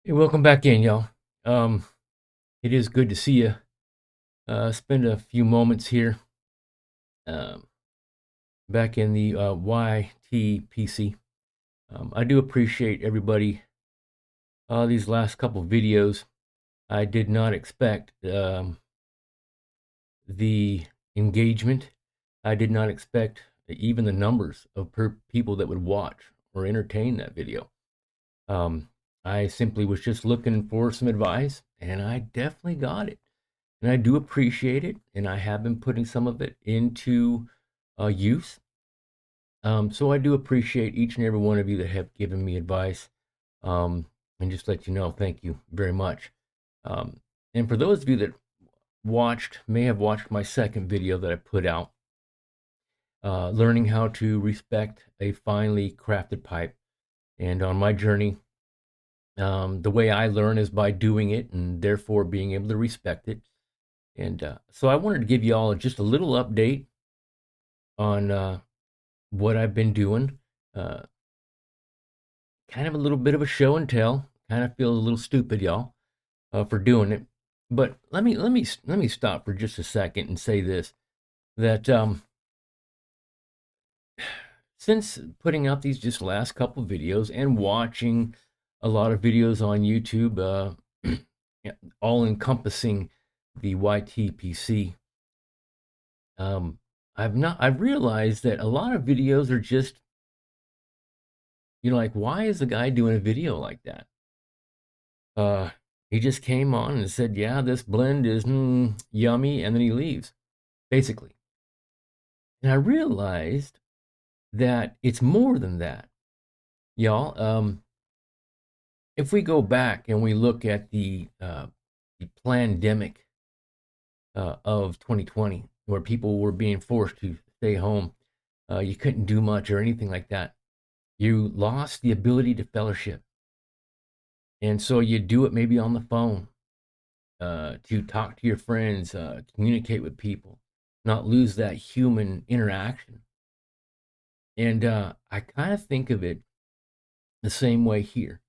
Hey, welcome back in, y'all. Um, it is good to see you. Spend a few moments here, um, back in the YTPC. I do appreciate everybody. These last couple of videos, I did not expect the engagement. I did not expect even the numbers of people that would watch or entertain that video. Um, I simply was just looking for some advice, and I definitely got it. And I do appreciate it, and I have been putting some of it into use. So I do appreciate each and every one of you that have given me advice, um, and just let you know, thank you very much. Um, and for those of you that may have watched my second video that I put out, learning how to respect a finely crafted pipe. And on my journey, the way I learn is by doing it, and therefore being able to respect it. And so I wanted to give you all just a little update on what I've been doing. Uh, Kind of a little bit of a show and tell. Kind of feel a little stupid, y'all, for doing it. But let me stop for just a second and say this: that since putting out these just last couple videos and watching a lot of videos on YouTube, yeah, all encompassing the YTPC, um, I've realized that a lot of videos are just, like, why is the guy doing a video like that? Uh, he just came on and said, "Yeah, this blend is yummy," and then he leaves, basically. And I realized that it's more than that, y'all. If we go back and we look at the pandemic of 2020, where people were being forced to stay home, you couldn't do much or anything like that. You lost the ability to fellowship, and so you do it maybe on the phone, to talk to your friends, communicate with people, not lose that human interaction. And I kind of think of it the same way here.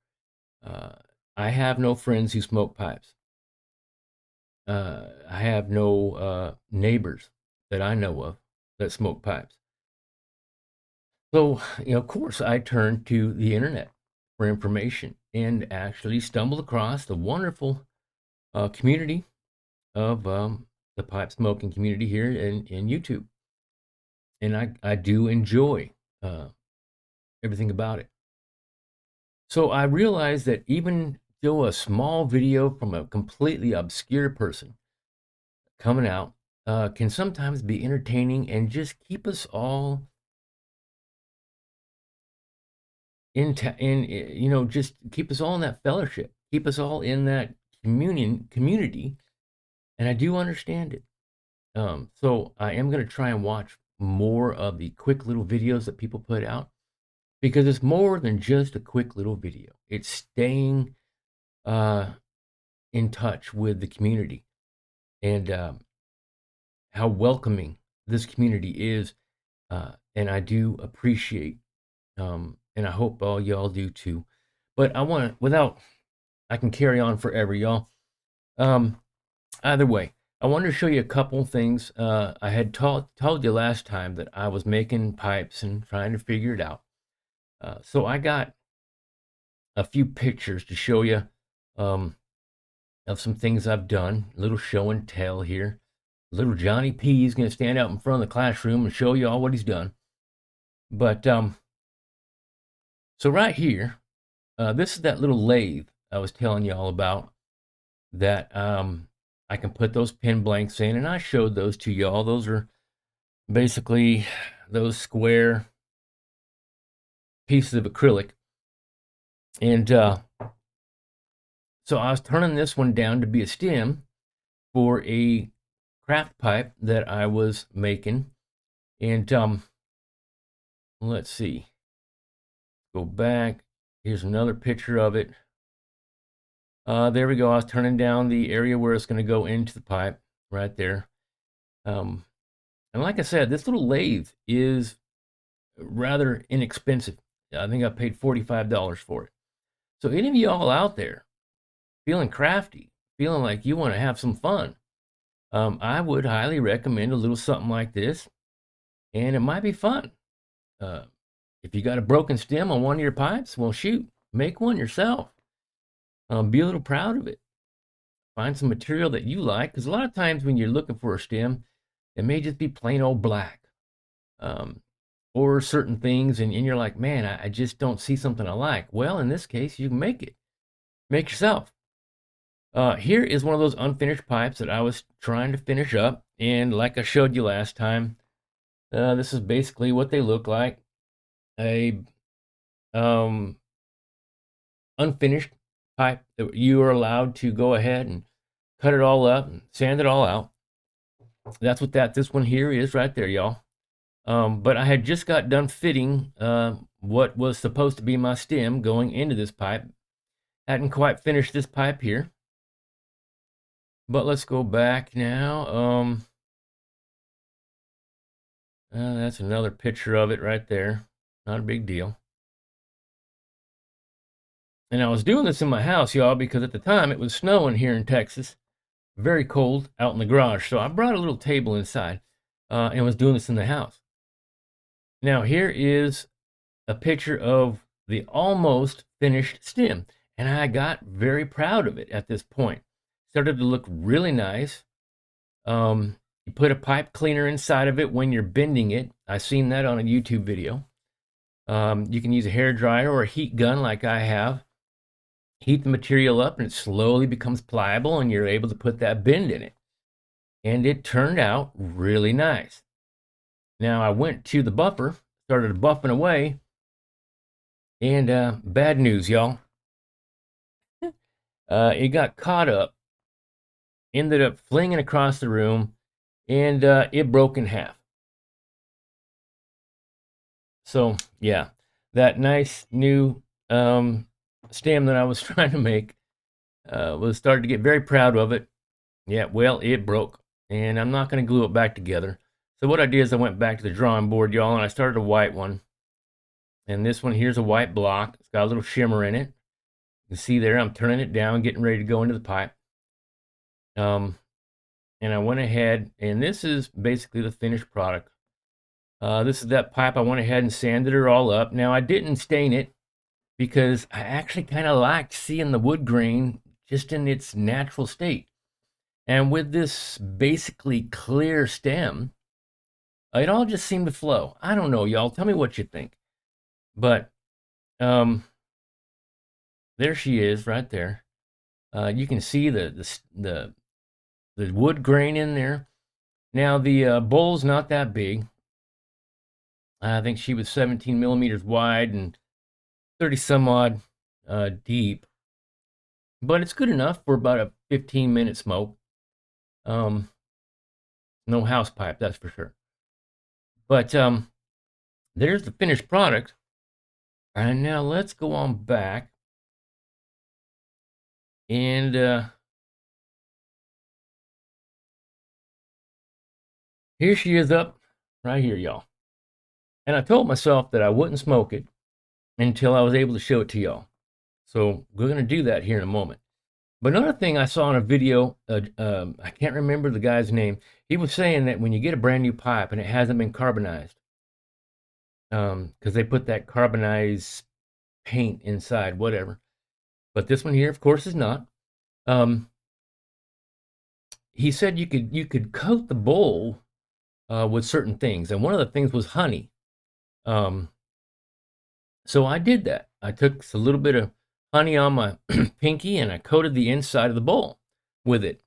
Uh, I have no friends who smoke pipes. I have no neighbors that I know of that smoke pipes. So, of course, I turned to the internet for information and actually stumbled across the wonderful community of the pipe smoking community here in YouTube. And I do enjoy uh, everything about it. So I realized that even though a small video from a completely obscure person coming out can sometimes be entertaining and just keep us all just keep us all in that fellowship, keep us all in that community. And I do understand it. So I am going to try and watch more of the quick little videos that people put out, because it's more than just a quick little video. It's staying uh, in touch with the community, and how welcoming this community is. And I do appreciate, and I hope all y'all do too. But I can carry on forever, y'all. Um, Either way, I wanted to show you a couple things. I had told you last time that I was making pipes and trying to figure it out. So I got a few pictures to show you, um, of some things I've done. A little show and tell here. Little Johnny P is going to stand out in front of the classroom and show you all what he's done. But so right here, this is that little lathe I was telling you all about, that I can put those pin blanks in, and I showed those to y'all. Those are basically those square pieces of acrylic. And so I was turning this one down to be a stem for a craft pipe that I was making. And let's see, go back. Here's another picture of it. There we go. I was turning down the area where it's going to go into the pipe right there. And like I said, this little lathe is rather inexpensive. I think I paid $45 for it. So any of y'all out there feeling crafty, feeling like you want to have some fun, I would highly recommend a little something like this, and it might be fun. Uh, if you got a broken stem on one of your pipes, well, shoot, make one yourself. Be a little proud of it. Find some material that you like, because a lot of times when you're looking for a stem, it may just be plain old black, um, or certain things, and you're like, man, I just don't see something I like. Well, in this case, you can make it. Make yourself. Here is one of those unfinished pipes that I was trying to finish up, and like I showed you last time, this is basically what they look like. A unfinished pipe that you are allowed to go ahead and cut it all up and sand it all out. That's what this one here is right there, y'all. But I had just got done fitting what was supposed to be my stem going into this pipe. Hadn't quite finished this pipe here. But let's go back now. That's another picture of it right there. Not a big deal. And I was doing this in my house, y'all, because at the time it was snowing here in Texas. Very cold out in the garage. So I brought a little table inside and was doing this in the house. Now here is a picture of the almost finished stem. And I got very proud of it at this point. Started to look really nice. You put a pipe cleaner inside of it when you're bending it. I've seen that on a YouTube video. You can use a hair dryer or a heat gun like I have. Heat the material up and it slowly becomes pliable and you're able to put that bend in it. And it turned out really nice. Now I went to the buffer, started buffing away, and bad news, y'all. It got caught up, ended up flinging across the room, and it broke in half. So yeah, that nice new stem that I was trying to make was started to get very proud of it. Yeah, well, it broke, and I'm not going to glue it back together. So what I did is I went back to the drawing board, y'all, and I started a white one. And this one here's a white block. It's got a little shimmer in it. You can see there, I'm turning it down, getting ready to go into the pipe. And I went ahead, and this is basically the finished product. This is that pipe. I went ahead and sanded it all up. Now, I didn't stain it because I actually kind of liked seeing the wood grain just in its natural state. And with this basically clear stem, it all just seemed to flow. I don't know, y'all. Tell me what you think. But there she is right there. You can see the wood grain in there. Now, the bowl's not that big. I think she was 17 millimeters wide and 30 some odd deep. But it's good enough for about a 15-minute smoke. No house pipe, that's for sure. But there's the finished product. And now let's go on back. And here she is up right here, y'all. And I told myself that I wouldn't smoke it until I was able to show it to y'all. So we're going to do that here in a moment. But another thing I saw in a video, I can't remember the guy's name. He was saying that when you get a brand new pipe and it hasn't been carbonized, because they put that carbonized paint inside, whatever. But this one here, of course, is not. He said you could coat the bowl with certain things, and one of the things was honey. So I did that. I took a little bit of honey on my pinky and I coated the inside of the bowl with it.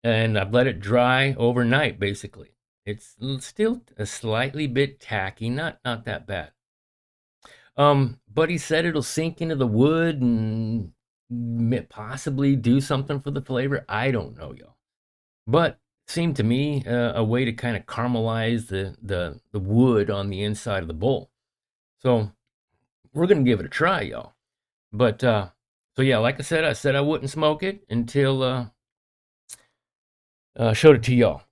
And I've let it dry overnight, basically. It's still a slightly bit tacky, not that bad. But he said it'll sink into the wood and possibly do something for the flavor. I don't know, y'all. But it seemed to me a way to kind of caramelize the wood on the inside of the bowl. So we're going to give it a try, y'all. But, so yeah, like I said I wouldn't smoke it until, showed it to y'all.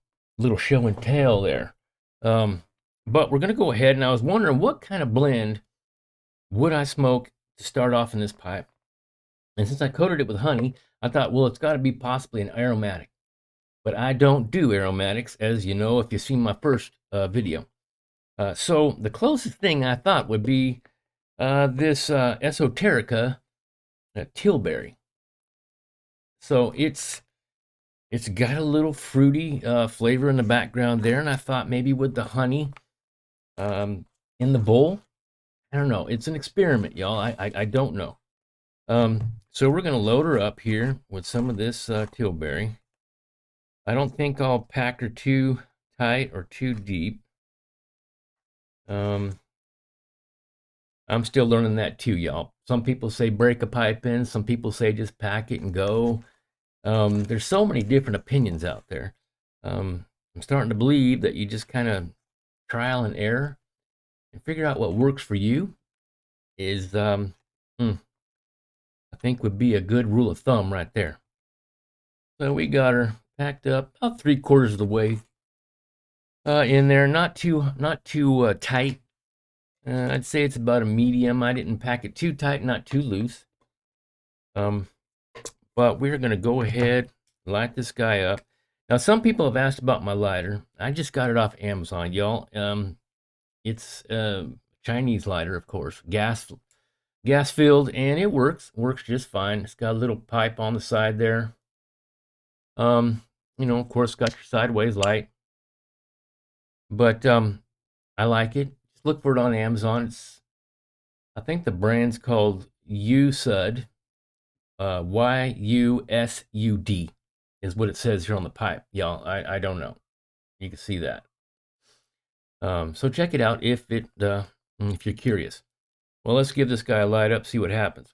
Little show and tell there. But we're going to go ahead, and I was wondering what kind of blend would I smoke to start off in this pipe. And since I coated it with honey, I thought, well, it's got to be possibly an aromatic. But I don't do aromatics, as you know if you've seen my first video. So the closest thing I thought would be this Esoterica Tilbury. So it's got a little fruity flavor in the background there, and I thought maybe with the honey in the bowl, I don't know. It's an experiment, y'all. I don't know. So we're gonna load her up here with some of this Tilbury. I don't think I'll pack her too tight or too deep. I'm still learning that too, y'all. Some people say break a pipe in. Some people say just pack it and go. There's so many different opinions out there. I'm starting to believe that you just kind of trial and error and figure out what works for you is, I think would be a good rule of thumb right there. So we got her packed up about 3/4 of the way in there, not too tight. I'd say it's about a medium. I didn't pack it too tight, not too loose. But we're gonna go ahead, light this guy up. Now, some people have asked about my lighter. I just got it off Amazon, y'all. It's a Chinese lighter, of course, gas filled, and it works just fine. It's got a little pipe on the side there. Of course, got your sideways light, but I like it. Just look for it on Amazon. I think the brand's called Yusud, Yusud is what it says here on the pipe, y'all. I don't know. You can see that. So check it out if you're curious. Well, let's give this guy a light up, see what happens.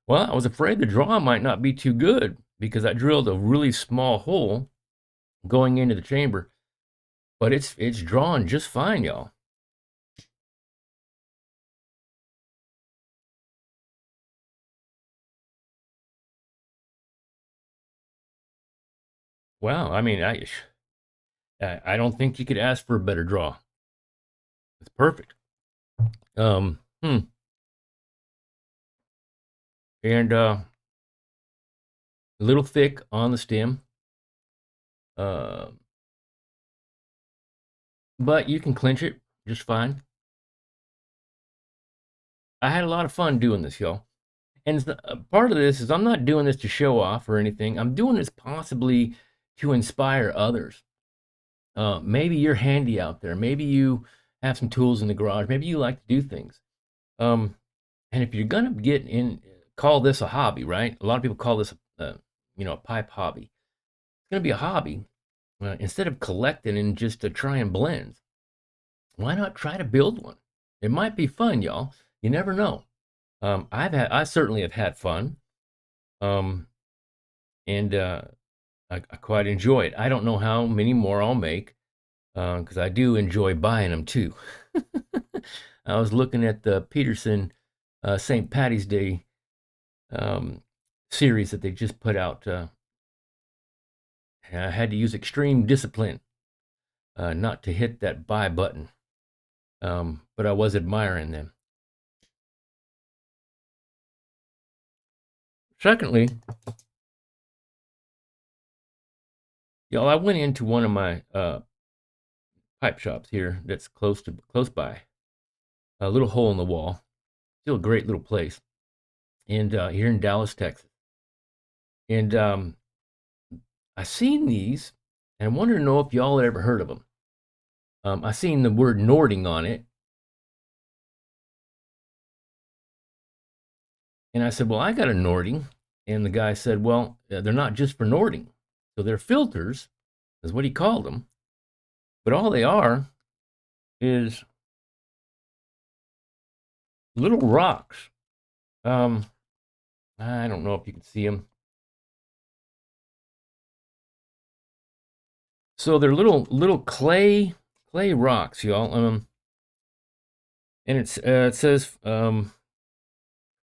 Well, I was afraid the draw might not be too good because I drilled a really small hole going into the chamber, but it's drawn just fine, y'all. Wow, I mean, I don't think you could ask for a better draw. It's perfect. Um, hmm. And a little thick on the stem. Uh, but you can clinch it just fine. I had a lot of fun doing this, y'all. And part of this is I'm not doing this to show off or anything. I'm doing this possibly to inspire others. Maybe you're handy out there. Maybe you have some tools in the garage. Maybe you like to do things. And if you're gonna call this a hobby, right? A lot of people call this, a pipe hobby. It's gonna be a hobby. Instead of collecting and just trying blends, why not try to build one? It might be fun, y'all. You never know. I certainly have had fun, um, and I quite enjoy it. I don't know how many more I'll make because I do enjoy buying them too. I was looking at the Peterson St. Patty's Day series that they just put out. I had to use extreme discipline not to hit that buy button, but I was admiring them. Secondly, y'all, I went into one of my pipe shops here that's close by, a little hole in the wall. Still a great little place, and here in Dallas, Texas. And I seen these, and I wanted to know if y'all had ever heard of them. I seen the word Nording on it, and I said, "Well, I got a Nording," and the guy said, "Well, they're not just for Nording, so they're filters," is what he called them, but all they are is little rocks. Um, I don't know if you can see them. So they're little clay rocks, y'all. And it says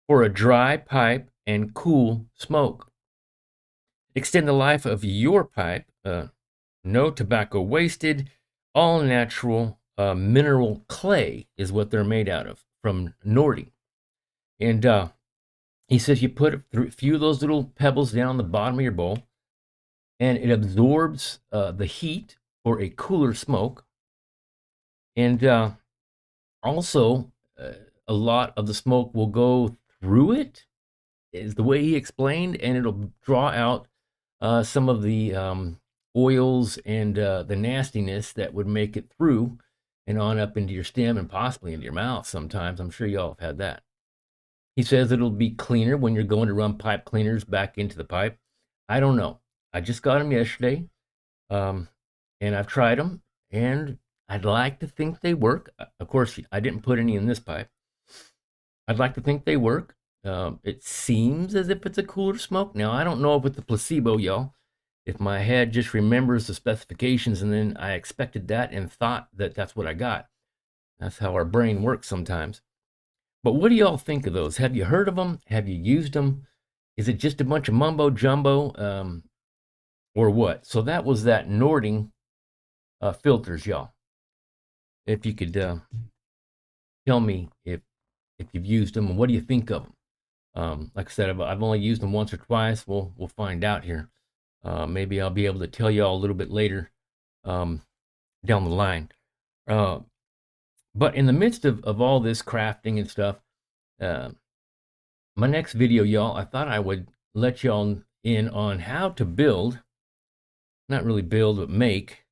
for a dry pipe and cool smoke. extend the life of your pipe. No tobacco wasted, all natural mineral clay is what they're made out of from Nording. And he says you put a few of those little pebbles down the bottom of your bowl, and it absorbs the heat for a cooler smoke. And also, a lot of the smoke will go through it, is the way he explained, and it'll draw out some of the oils and the nastiness that would make it through and on up into your stem and possibly into your mouth sometimes. I'm sure y'all have had that. He says it'll be cleaner when you're going to run pipe cleaners back into the pipe. I don't know. I just got them yesterday, um, and I've tried them, and I'd like to think they work. Of course, I didn't put any in this pipe. I'd like to think they work. It seems as if it's a cooler smoke. Now, I don't know if it's a placebo, y'all. If my head just remembers the specifications and then I expected that and thought that that's what I got. That's how our brain works sometimes. But what do y'all think of those? Have you heard of them? Have you used them? Is it just a bunch of mumbo jumbo, or what? So that was that Nording filters, y'all. If you could tell me if you've used them and what do you think of them? Like I said, I've only used them once or twice. We'll find out here. Maybe I'll be able to tell y'all a little bit later down the line. But in the midst of all this crafting and stuff, my next video, y'all, I thought I would let y'all in on how to build, not really build, but make.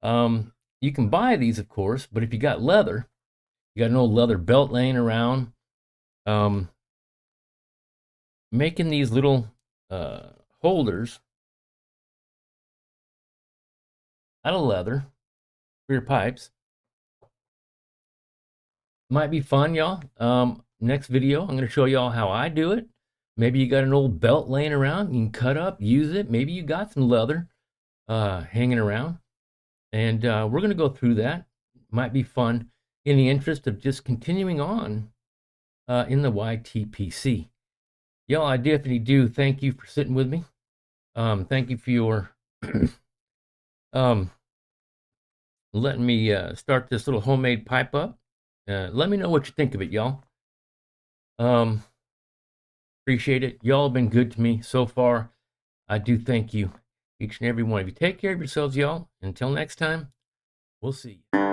You can buy these, of course, but if you got leather, you got an old leather belt laying around, making these little holders out of leather for your pipes might be fun, y'all. Next video, I'm going to show y'all how I do it. Maybe you got an old belt laying around, you can cut up, use it. Maybe you got some leather hanging around, and we're going to go through that. Might be fun in the interest of just continuing on in the YTPC. Y'all, I definitely do thank you for sitting with me. Thank you for your letting me start this little homemade pipe up. Let me know what you think of it, y'all. Appreciate it. Y'all have been good to me so far. I do thank you, each and every one of you. Take care of yourselves, y'all. Until next time, we'll see you.